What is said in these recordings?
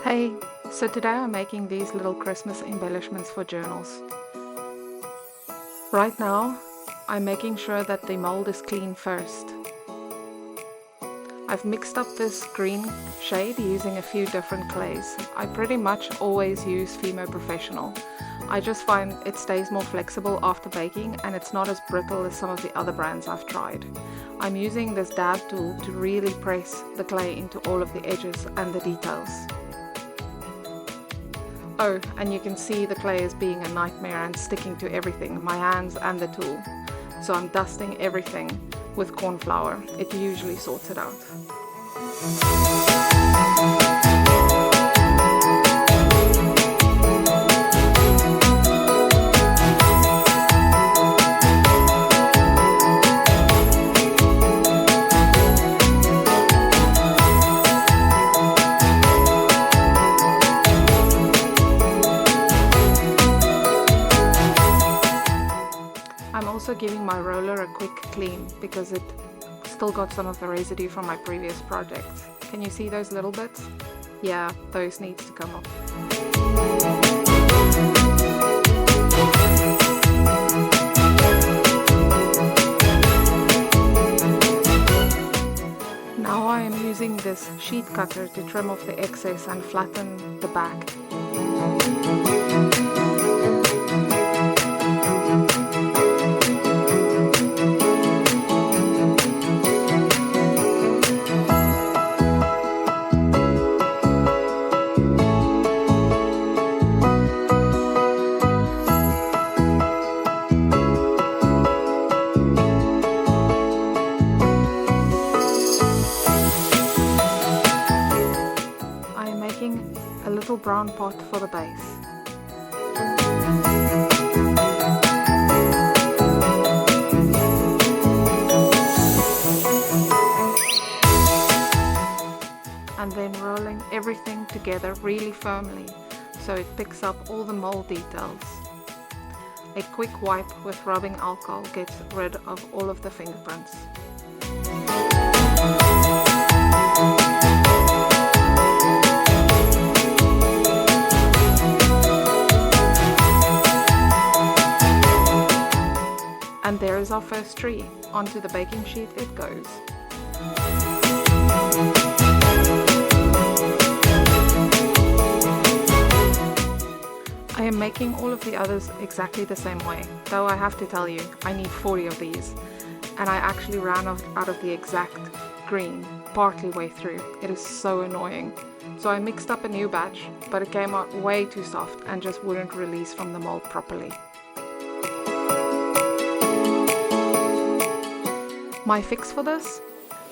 Hey, so today I'm making these little Christmas embellishments for journals. Right now, I'm making sure that the mold is clean first. I've mixed up this green shade using a few different clays. I pretty much always use Fimo Professional. I just find it stays more flexible after baking and it's not as brittle as some of the other brands I've tried. I'm using this dab tool to really press the clay into all of the edges and the details. Oh, and you can see the clay is being a nightmare and sticking to everything, my hands and the tool. So I'm dusting everything with corn flour. It usually sorts it out. I'm also giving my roller a quick clean because it still got some of the residue from my previous projects. Can you see those little bits? Yeah, those needs to come off. Now I am using this sheet cutter to trim off the excess and flatten the back. A little brown pot for the base. And then rolling everything together really firmly so it picks up all the mold details. A quick wipe with rubbing alcohol gets rid of all of the fingerprints. And there is our first tree. Onto the baking sheet it goes. I am making all of the others exactly the same way, though I have to tell you, I need 40 of these. And I actually ran out of the exact green partly way through. It is so annoying. So I mixed up a new batch, but it came out way too soft and just wouldn't release from the mold properly. My fix for this?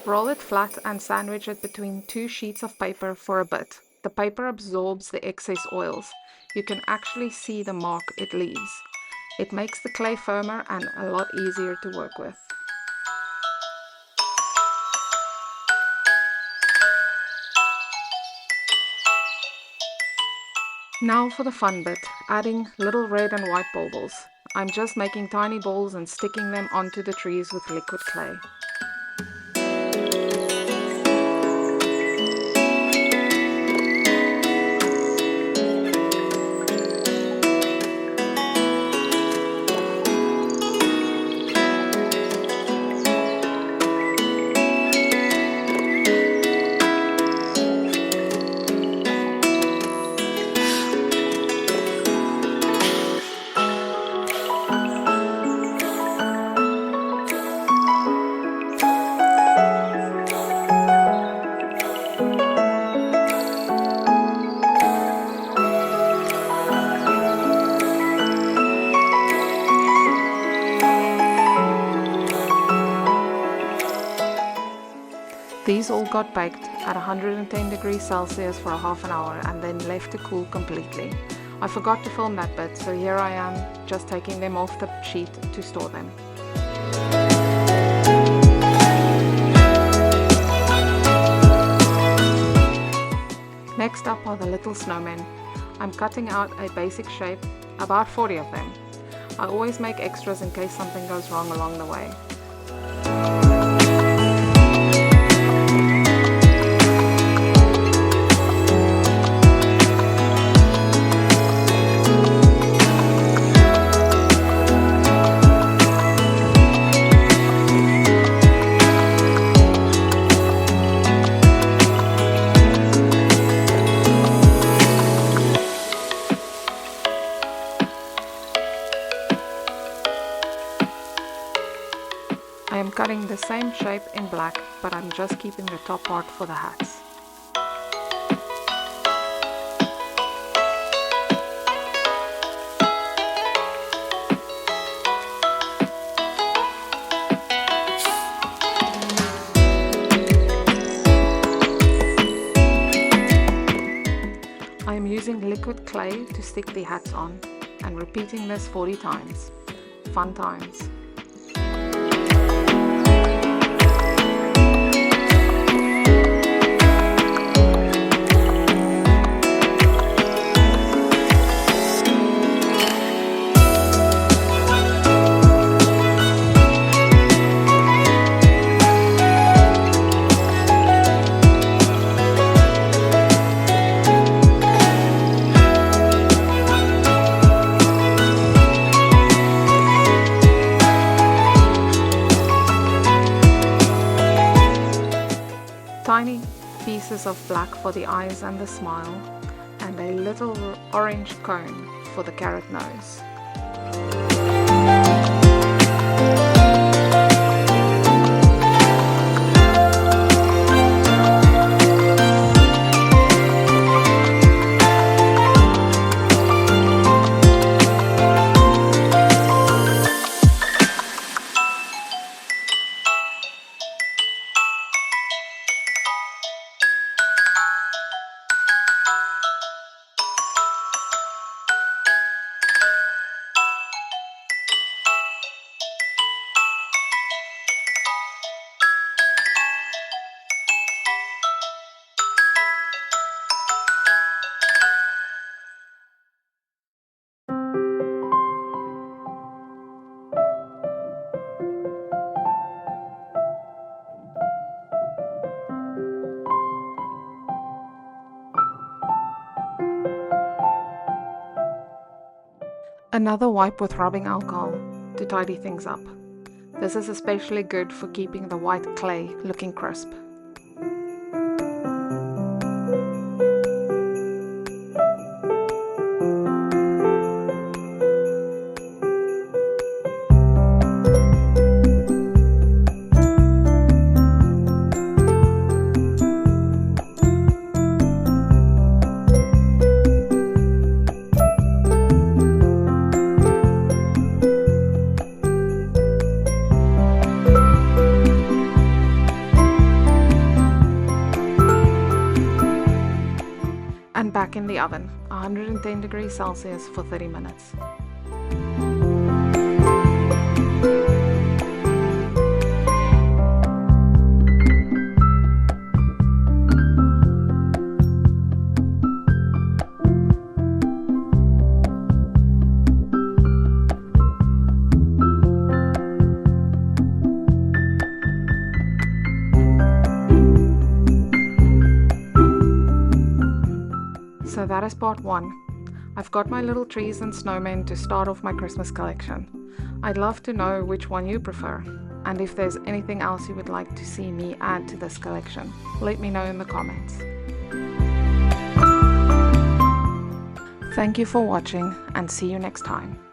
Roll it flat and sandwich it between two sheets of paper for a bit. The paper absorbs the excess oils. You can actually see the mark it leaves. It makes the clay firmer and a lot easier to work with. Now for the fun bit, adding little red and white baubles. I'm just making tiny balls and sticking them onto the trees with liquid clay. These all got baked at 110 degrees Celsius for a half an hour and then left to cool completely. I forgot to film that bit, so here I am just taking them off the sheet to store them. Next up are the little snowmen. I'm cutting out a basic shape, about 40 of them. I always make extras in case something goes wrong along the way. same shape in black, but I'm just keeping the top part for the hats. I am using liquid clay to stick the hats on and repeating this 40 times. Fun times. Tiny pieces of black for the eyes and the smile, and a little orange cone for the carrot nose. Another wipe with rubbing alcohol to tidy things up. This is especially good for keeping the white clay looking crisp. And back in the oven, 110 degrees Celsius for 30 minutes. So that is part 1. I've got my little trees and snowmen to start off my Christmas collection. I'd love to know which one you prefer, and if there's anything else you would like to see me add to this collection, let me know in the comments. Thank you for watching, and see you next time.